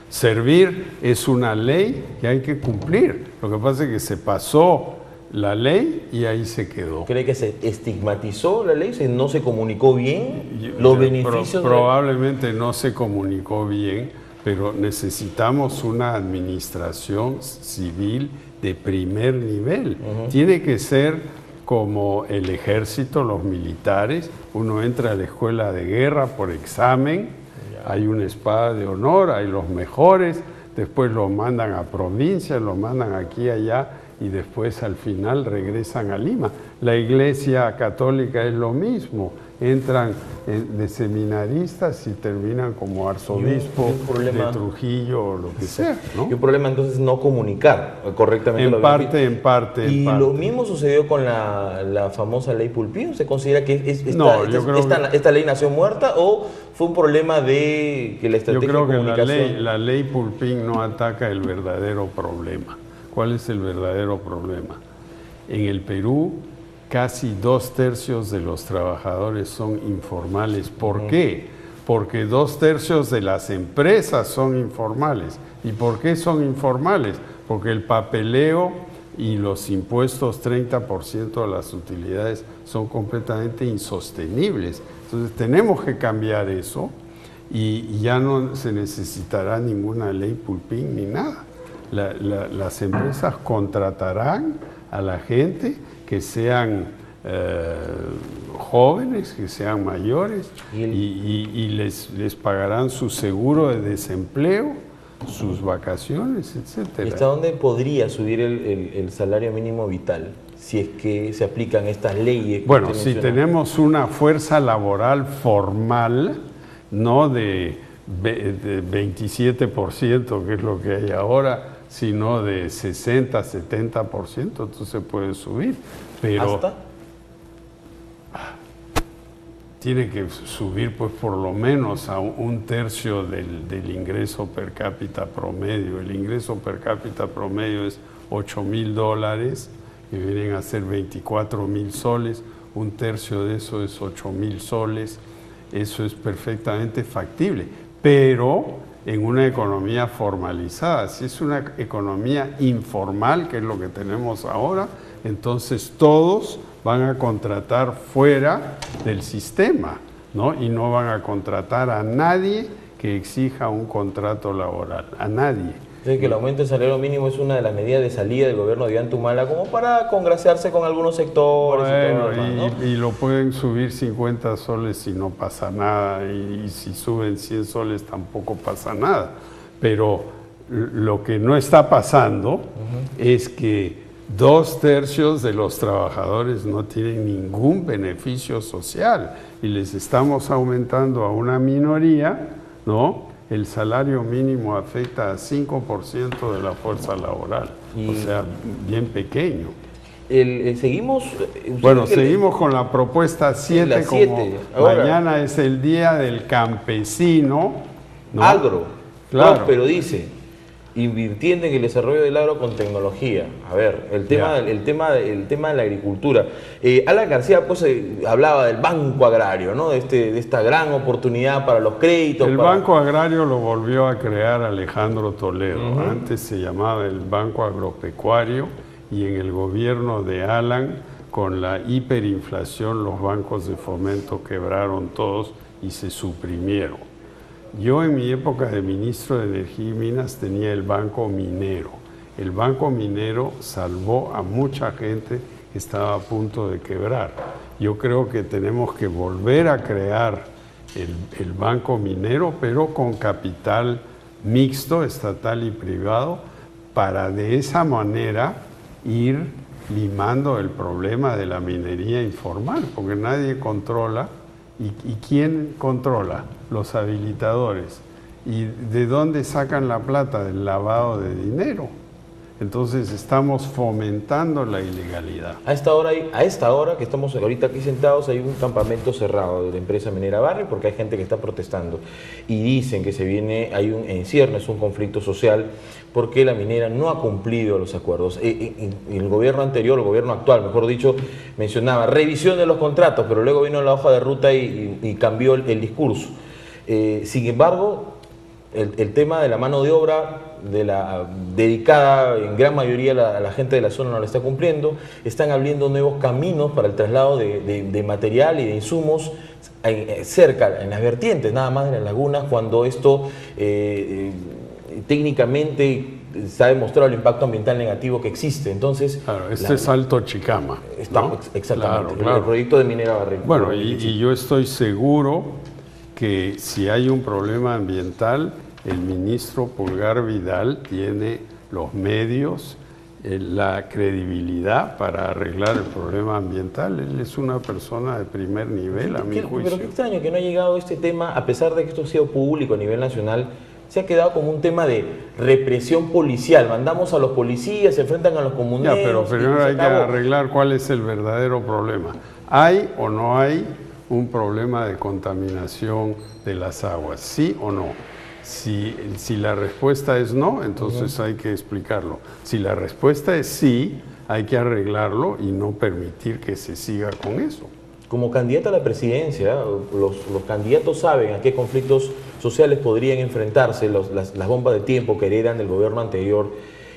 Servir es una ley que hay que cumplir. Lo que pasa es que se pasó la ley y ahí se quedó. ¿Cree que se estigmatizó la ley? ¿No se comunicó bien los beneficios? Probablemente no se comunicó bien, pero necesitamos una administración civil de primer nivel. Tiene que ser como el ejército, los militares. Uno entra a la escuela de guerra por examen. Hay una espada de honor, hay los mejores, después los mandan a provincias, los mandan aquí y allá y después al final regresan a Lima. La Iglesia Católica es lo mismo, entran de seminaristas y terminan como arzobispo de Trujillo o lo que sea, ¿no? Y un problema entonces no comunicar correctamente. En parte. Y lo mismo sucedió con la famosa ley Pulpín. ¿Se considera que esta ley nació muerta o fue un problema de que la estrategia de comunicación? Yo creo que la ley Pulpín no ataca el verdadero problema. ¿Cuál es el verdadero problema? En el Perú, casi 2/3 de los trabajadores son informales. ¿Por qué? Porque 2/3 de las empresas son informales. ¿Y por qué son informales? Porque el papeleo y los impuestos, 30% de las utilidades, son completamente insostenibles. Entonces tenemos que cambiar eso y ya no se necesitará ninguna ley Pulpín ni nada. Las empresas contratarán a la gente que sean jóvenes, que sean mayores y les pagarán su seguro de desempleo, sus vacaciones, etc. ¿Y hasta dónde podría subir el salario mínimo vital si es que se aplican estas leyes? Bueno, si tenemos una fuerza laboral formal, no de 27%, que es lo que hay ahora, sino de 60, 70%, entonces puede subir. Pero ¿hasta? Tiene que subir pues por lo menos a 1/3 del ingreso per cápita promedio. El ingreso per cápita promedio es $8,000, que vienen a ser 24,000 soles. 1/3 de eso es 8,000 soles. Eso es perfectamente factible, pero en una economía formalizada. Si es una economía informal, que es lo que tenemos ahora, entonces todos van a contratar fuera del sistema, ¿no? Y no van a contratar a nadie que exija un contrato laboral, a nadie. Entonces, que el aumento del salario mínimo es una de las medidas de salida del gobierno de Ollanta Humala como para congraciarse con algunos sectores. Bueno, y todo lo demás, ¿no? y lo pueden subir 50 soles y no pasa nada, y si suben 100 soles tampoco pasa nada. Pero lo que no está pasando es que 2/3 de los trabajadores no tienen ningún beneficio social y les estamos aumentando a una minoría, ¿no? El salario mínimo afecta a 5% de la fuerza laboral, o sea, bien pequeño. Seguimos... Bueno, seguimos con la propuesta 7, la 7. Ahora, mañana es el día del campesino, ¿no? Agro, claro. Pero dice, invirtiendo en el desarrollo del agro con tecnología. A ver, el tema de la agricultura. Alan García pues hablaba del Banco Agrario, ¿no? De esta gran oportunidad para los créditos. El Banco Agrario lo volvió a crear Alejandro Toledo. Antes se llamaba el Banco Agropecuario, y en el gobierno de Alan, con la hiperinflación, los bancos de fomento quebraron todos y se suprimieron. Yo en mi época de ministro de Energía y Minas tenía el Banco Minero. El Banco Minero salvó a mucha gente que estaba a punto de quebrar. Yo creo que tenemos que volver a crear el Banco Minero, pero con capital mixto, estatal y privado, para de esa manera ir limando el problema de la minería informal, porque nadie controla. ¿Y quién controla? Los habilitadores. ¿Y de dónde sacan la plata? Del lavado de dinero. Entonces estamos fomentando la ilegalidad. A esta hora que estamos ahorita aquí sentados, hay un campamento cerrado de la empresa minera Barrick porque hay gente que está protestando y dicen que en ciernes un conflicto social porque la minera no ha cumplido los acuerdos. El gobierno anterior, el gobierno actual, mejor dicho, mencionaba revisión de los contratos, pero luego vino la hoja de ruta y cambió el discurso. Sin embargo, el tema de la mano de obra dedicada en gran mayoría a la gente de la zona no la está cumpliendo. Están abriendo nuevos caminos para el traslado de material y de insumos cerca, en las vertientes, nada más en las lagunas, cuando esto técnicamente se ha demostrado el impacto ambiental negativo que existe. Entonces, claro, es Alto Chicama, ¿no? Exactamente, claro. El proyecto de Minera Barrick. Bueno, y yo estoy seguro que si hay un problema ambiental, el ministro Pulgar Vidal tiene los medios, la credibilidad para arreglar el problema ambiental. Él es una persona de primer nivel, a mi juicio. Pero qué extraño que no ha llegado este tema, a pesar de que esto ha sido público a nivel nacional, se ha quedado como un tema de represión policial. Mandamos a los policías, se enfrentan a los comuneros. Ya, pero primero hay que arreglar cuál es el verdadero problema. ¿Hay o no hay un problema de contaminación de las aguas? ¿Sí o no? Si la respuesta es no, entonces hay que explicarlo. Si la respuesta es sí, hay que arreglarlo y no permitir que se siga con eso. Como candidata a la presidencia, los candidatos saben a qué conflictos sociales podrían enfrentarse, las bombas de tiempo que heredan del gobierno anterior.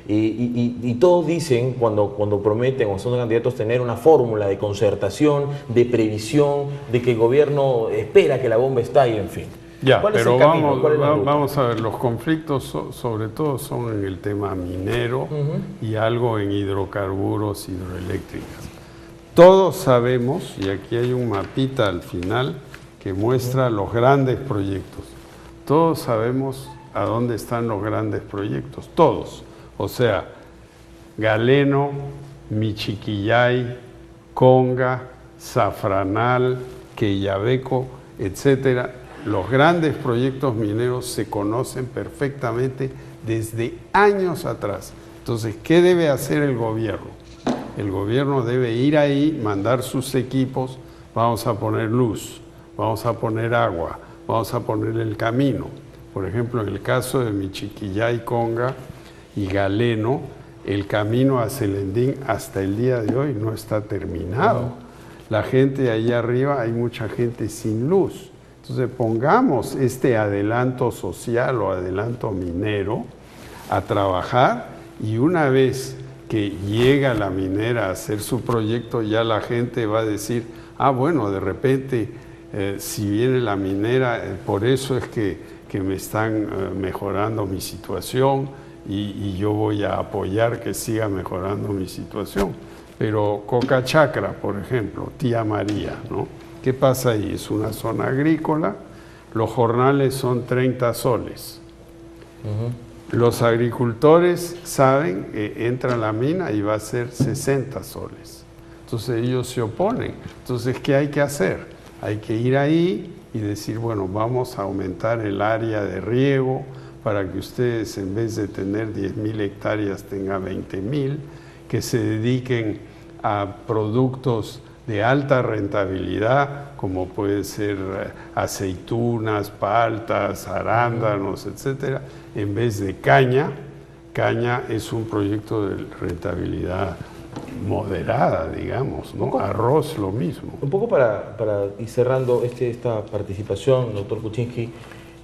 Y todos dicen, cuando prometen o son candidatos, tener una fórmula de concertación, de previsión, de que el gobierno espera que la bomba estalle, en fin. Ya, pero vamos a ver, los conflictos sobre todo son en el tema minero y algo en hidrocarburos, hidroeléctricas. Todos sabemos, y aquí hay un mapita al final que muestra los grandes proyectos. Todos sabemos a dónde están los grandes proyectos, todos. O sea, Galeno, Michiquillay, Conga, Zafranal, Queyabeco, etcétera. Los grandes proyectos mineros se conocen perfectamente desde años atrás. Entonces, ¿qué debe hacer el gobierno? El gobierno debe ir ahí, mandar sus equipos, vamos a poner luz, vamos a poner agua, vamos a poner el camino. Por ejemplo, en el caso de Michiquillay, Conga y Galeno, el camino a Celendín hasta el día de hoy no está terminado. La gente ahí arriba, hay mucha gente sin luz. Entonces pongamos este adelanto social o adelanto minero a trabajar, y una vez que llega la minera a hacer su proyecto, ya la gente va a decir, ah, bueno, de repente si viene la minera, por eso es que me están mejorando mi situación y yo voy a apoyar que siga mejorando mi situación. Pero Coca Chacra, por ejemplo, Tía María, ¿no? ¿Qué pasa ahí? Es una zona agrícola, los jornales son 30 soles. Los agricultores saben que entra a la mina y va a ser 60 soles. Entonces ellos se oponen. Entonces, ¿qué hay que hacer? Hay que ir ahí y decir, bueno, vamos a aumentar el área de riego para que ustedes, en vez de tener 10.000 hectáreas, tengan 20.000, que se dediquen a productos de alta rentabilidad, como puede ser aceitunas, paltas, arándanos, etcétera, en vez de caña. Caña es un proyecto de rentabilidad moderada, digamos, ¿no? Arroz, lo mismo. Un poco para ir cerrando esta participación, doctor Kuczynski.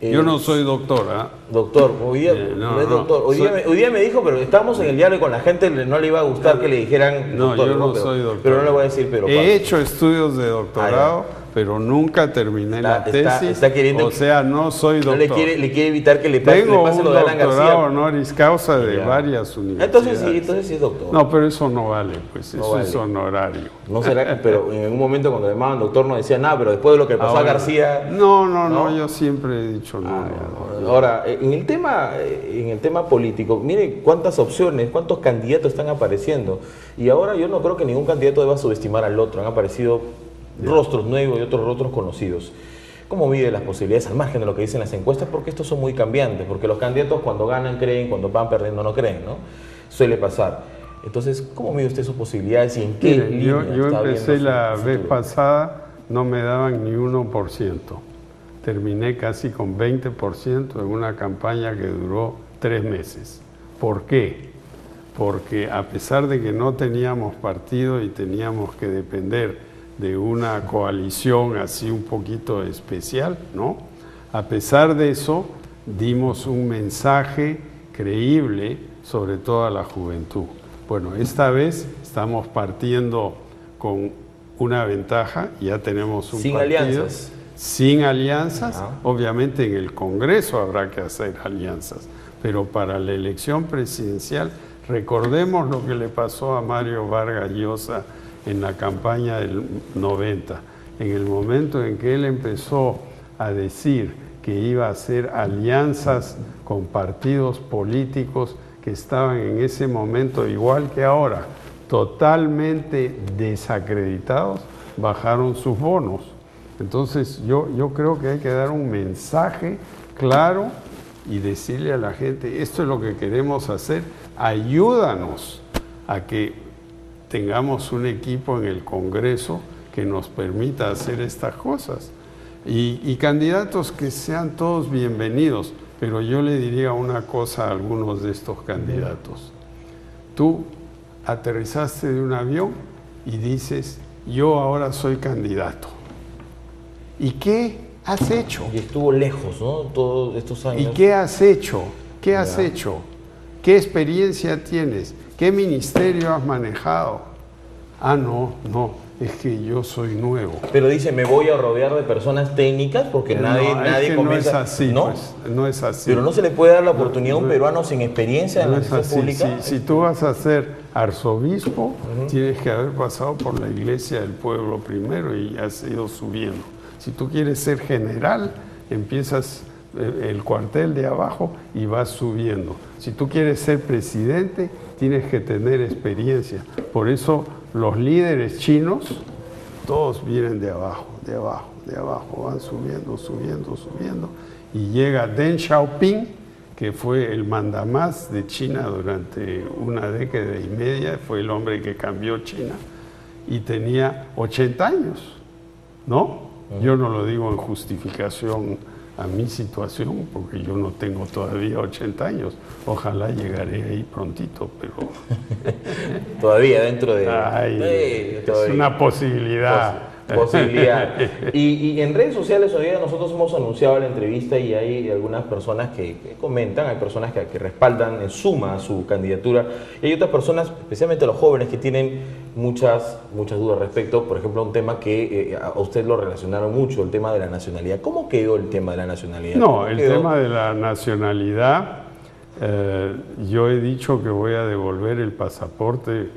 Yo no soy doctor, ¿ah? Doctor, hoy día no es doctor. Hoy día me dijo, pero estamos en el diálogo con la gente, no le iba a gustar que le dijeran no, doctor. Yo no soy doctor. Pero no le voy a decir, pero... He hecho estudios de doctorado, pero nunca terminé la tesis, está queriendo, o sea, no soy doctor. No le quiere evitar que le pase lo de Alan García. Tengo un doctorado honoris causa de varias universidades. Entonces sí es doctor. No, pero eso no vale, pues no eso vale. es honorario. No será, pero en un momento cuando le llamaban doctor no decía nada, pero después de lo que pasó a García... No, yo siempre he dicho no. Ahora, en el tema político, mire cuántas opciones, cuántos candidatos están apareciendo. Y ahora yo no creo que ningún candidato deba subestimar al otro. Han aparecido rostros nuevos y otros rostros conocidos. ¿Cómo mide las posibilidades al margen de lo que dicen las encuestas? Porque estos son muy cambiantes, porque los candidatos cuando ganan creen, cuando van perdiendo no creen, ¿no? Suele pasar. Entonces, ¿cómo mide usted sus posibilidades y en qué línea yo está empecé viendo la su vez futuro? pasada, no me daban ni 1%. Terminé casi con 20% en una campaña que duró 3 meses. ¿Por qué? Porque a pesar de que no teníamos partido y teníamos que depender de una coalición así un poquito especial, ¿no? A pesar de eso, dimos un mensaje creíble sobre todo a la juventud. Bueno, esta vez estamos partiendo con una ventaja, ya tenemos un sin partido. Alianzas. Sin alianzas, obviamente en el Congreso habrá que hacer alianzas, pero para la elección presidencial, recordemos lo que le pasó a Mario Vargas Llosa en la campaña del 90, en el momento en que él empezó a decir que iba a hacer alianzas con partidos políticos que estaban en ese momento, igual que ahora, totalmente desacreditados, bajaron sus bonos. Entonces yo creo que hay que dar un mensaje claro y decirle a la gente, esto es lo que queremos hacer, ayúdanos a que tengamos un equipo en el Congreso que nos permita hacer estas cosas. Y candidatos que sean todos bienvenidos, pero yo le diría una cosa a algunos de estos candidatos. Tú aterrizaste de un avión y dices, yo ahora soy candidato. ¿Y qué has hecho? Y estuvo lejos, ¿no? Todos estos años. ¿Y qué has hecho? ¿Qué has hecho? ¿Qué experiencia tienes? ¿Qué ministerio has manejado? Ah, no, es que yo soy nuevo. Pero dice, me voy a rodear de personas técnicas porque nadie comienza... No es así, ¿no? Pues, no es así. Pero no se le puede dar la oportunidad a un peruano sin experiencia en la gestión pública. Si tú vas a ser arzobispo, tienes que haber pasado por la iglesia del pueblo primero y has ido subiendo. Si tú quieres ser general, empiezas el cuartel de abajo y vas subiendo. Si tú quieres ser presidente, tienes que tener experiencia. Por eso los líderes chinos, todos vienen de abajo, van subiendo. Y llega Deng Xiaoping, que fue el mandamás de China durante una década y media, fue el hombre que cambió China, y tenía 80 años, ¿no? Yo no lo digo en justificación a mi situación, porque yo no tengo todavía 80 años. Ojalá llegaré ahí prontito, pero... todavía dentro de... Es una posibilidad. Posibilidad. Y en redes sociales hoy día nosotros hemos anunciado la entrevista y hay algunas personas que comentan, hay personas que respaldan en suma su candidatura y hay otras personas, especialmente los jóvenes, que tienen muchas dudas respecto, por ejemplo, a un tema que a usted lo relacionaron mucho, el tema de la nacionalidad. ¿Cómo quedó el tema de la nacionalidad? No, el tema de la nacionalidad Yo he dicho que voy a devolver el pasaporte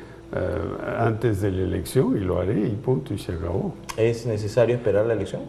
antes de la elección y lo haré y punto y se acabó. ¿Es necesario esperar la elección?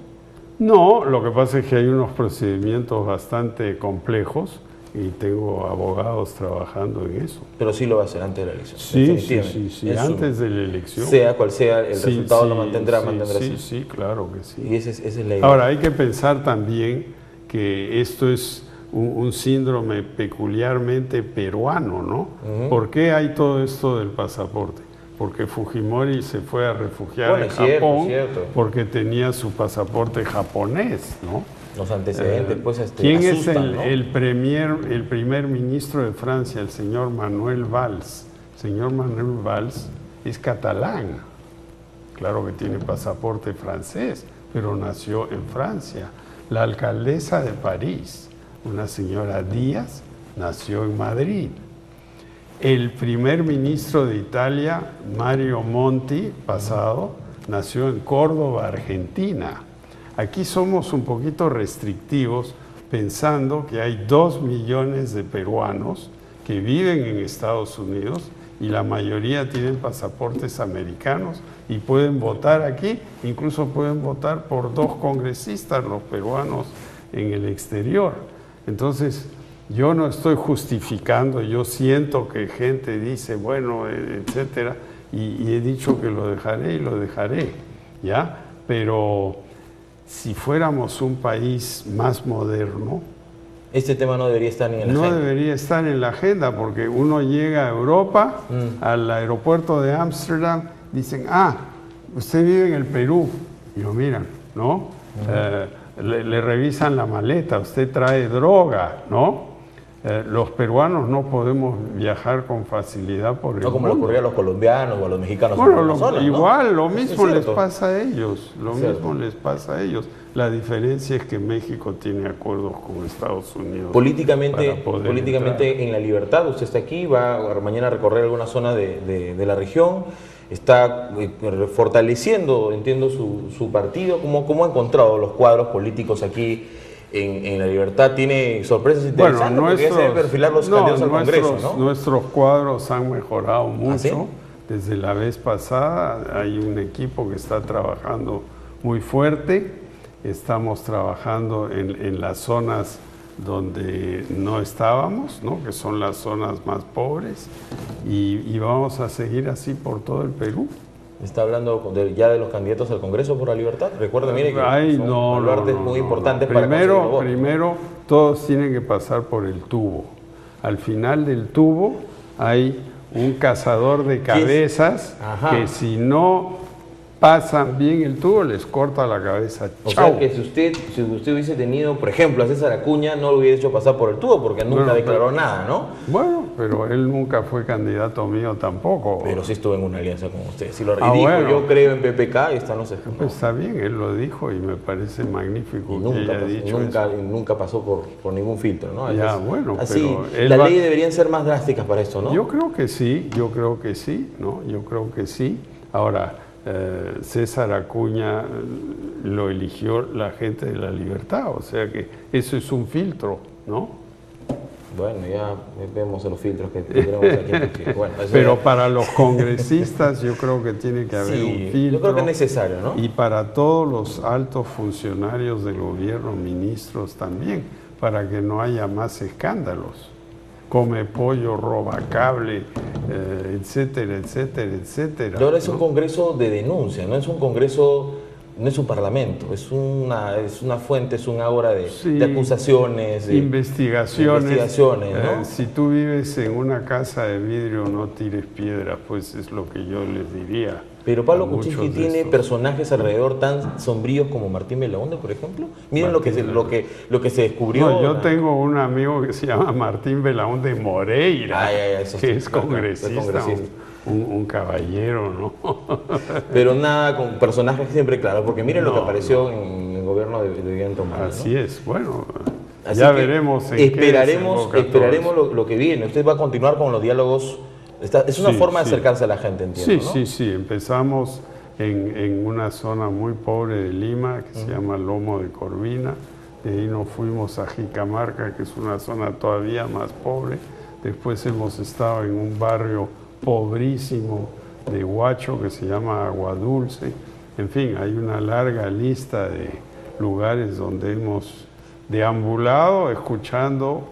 No, lo que pasa es que hay unos procedimientos bastante complejos y tengo abogados trabajando en eso. Pero sí lo va a hacer antes de la elección. Sí, antes de la elección. Sea cual sea el resultado, lo mantendrá así. Sí, claro que sí. Y esa es la idea. Ahora, hay que pensar también que esto es un síndrome peculiarmente peruano, ¿no? ¿Por qué hay todo esto del pasaporte? Porque Fujimori se fue a refugiar en Japón porque tenía su pasaporte japonés, ¿no? Los antecedentes, pues, ¿quién asustan, es el primer ministro de Francia? El señor Manuel Valls. El señor Manuel Valls es catalán. Claro que tiene pasaporte francés, pero nació en Francia. La alcaldesa de París, una señora Díaz, nació en Madrid. El primer ministro de Italia, Mario Monti, nació en Córdoba, Argentina. Aquí somos un poquito restrictivos pensando que hay 2 millones de peruanos que viven en Estados Unidos y la mayoría tienen pasaportes americanos y pueden votar aquí, incluso pueden votar por 2 congresistas, los peruanos en el exterior. Entonces, yo no estoy justificando, yo siento que gente dice, bueno, etcétera, y he dicho que lo dejaré y lo dejaré, ¿ya? Pero si fuéramos un país más moderno, este tema no debería estar ni en la agenda. No debería estar en la agenda porque uno llega a Europa, al aeropuerto de Ámsterdam, dicen, usted vive en el Perú, y lo miran, ¿no? Le revisan la maleta, usted trae droga, ¿no? Los peruanos no podemos viajar con facilidad por el mundo. No como le ocurría a los colombianos o a los mexicanos. Bueno, igual, lo mismo les pasa a ellos, La diferencia es que México tiene acuerdos con Estados Unidos. Políticamente en La Libertad, usted está aquí, va mañana a recorrer alguna zona de la región, está fortaleciendo, entiendo, su partido. ¿Cómo ha encontrado los cuadros políticos aquí en La Libertad? ¿Tiene sorpresas interesantes? Porque ya se debe perfilar los candidatos al Congreso, ¿no? Nuestros cuadros han mejorado mucho. ¿Ah, sí? Desde la vez pasada hay un equipo que está trabajando muy fuerte. Estamos trabajando en las zonas donde no estábamos, ¿no? Que son las zonas más pobres, y vamos a seguir así por todo el Perú. ¿Está hablando ya de los candidatos al Congreso por La Libertad? Recuerda, mire que son baluartes muy importantes para conseguir los votos. Primero, todos tienen que pasar por el tubo. Al final del tubo hay un cazador de cabezas que si no pasan bien el tubo, les corta la cabeza. O sea que si usted hubiese tenido, por ejemplo, a César Acuña, no lo hubiese hecho pasar por el tubo porque nunca declaró nada, ¿no? Bueno, pero él nunca fue candidato mío tampoco. Pero sí estuvo en una alianza con usted. Si lo dijo, yo creo en PPK, y están los ejemplos. Pues está bien, él lo dijo y me parece magnífico que haya dicho eso. Nunca pasó por ningún filtro, ¿no? Así, pero las leyes deberían ser más drásticas para esto, ¿no? Yo creo que sí, ¿no? Yo creo que sí. Ahora, César Acuña lo eligió la gente de La Libertad, o sea que eso es un filtro, ¿no? Bueno, ya vemos los filtros que tendremos aquí. Bueno, pero para los congresistas yo creo que tiene que haber un filtro. Yo creo que es necesario, ¿no? Y para todos los altos funcionarios del gobierno, ministros también, para que no haya más escándalos. Come pollo, roba cable, etcétera, etcétera, etcétera. Pero ahora es un congreso de denuncia, no es un congreso, no es un parlamento, es una fuente, es un ágora de acusaciones, de investigaciones, ¿no? Si tú vives en una casa de vidrio, no tires piedras, pues es lo que yo les diría. Pero Pablo Kuczynski tiene personajes alrededor tan sombríos como Martín Belaunde, por ejemplo. Miren lo que se descubrió. No, yo tengo un amigo que se llama Martín Belaunde Moreira, que es congresista. Un caballero, ¿no? Pero nada con personajes siempre claros, porque miren lo que apareció en el gobierno de Vivian Tomás. Así es, bueno, ya veremos en esperaremos lo que viene. Usted va a continuar con los diálogos. Es una forma de acercarse a la gente, entiendo, ¿no? Sí. Empezamos en una zona muy pobre de Lima, que se llama Lomo de Corvina, de ahí nos fuimos a Jicamarca, que es una zona todavía más pobre. Después hemos estado en un barrio pobrísimo de Huacho que se llama Agua Dulce. En fin, hay una larga lista de lugares donde hemos deambulado, escuchando,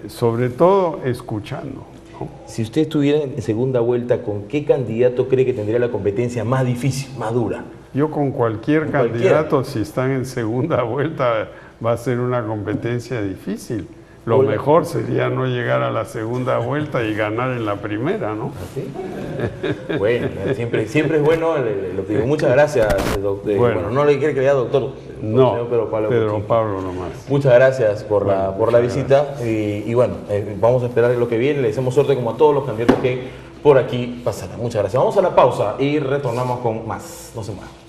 sobre todo escuchando, ¿no? Si usted estuviera en segunda vuelta, ¿con qué candidato cree que tendría la competencia más difícil, más dura? Yo con cualquier Con candidato, cualquiera. si están en segunda vuelta, va a ser una competencia difícil. Lo mejor sería no llegar a la segunda vuelta y ganar en la primera, ¿no? ¿Así? Bueno, siempre es bueno lo que digo. Muchas gracias, doctor. Bueno, no le quiere que le diga doctor. No, señor Pedro Pablo Cuchín. Pablo nomás. Muchas gracias por la muchas visita y bueno, vamos a esperar lo que viene. Le deseamos suerte como a todos los candidatos que por aquí pasarán. Muchas gracias. Vamos a la pausa y retornamos con más. No se muevan.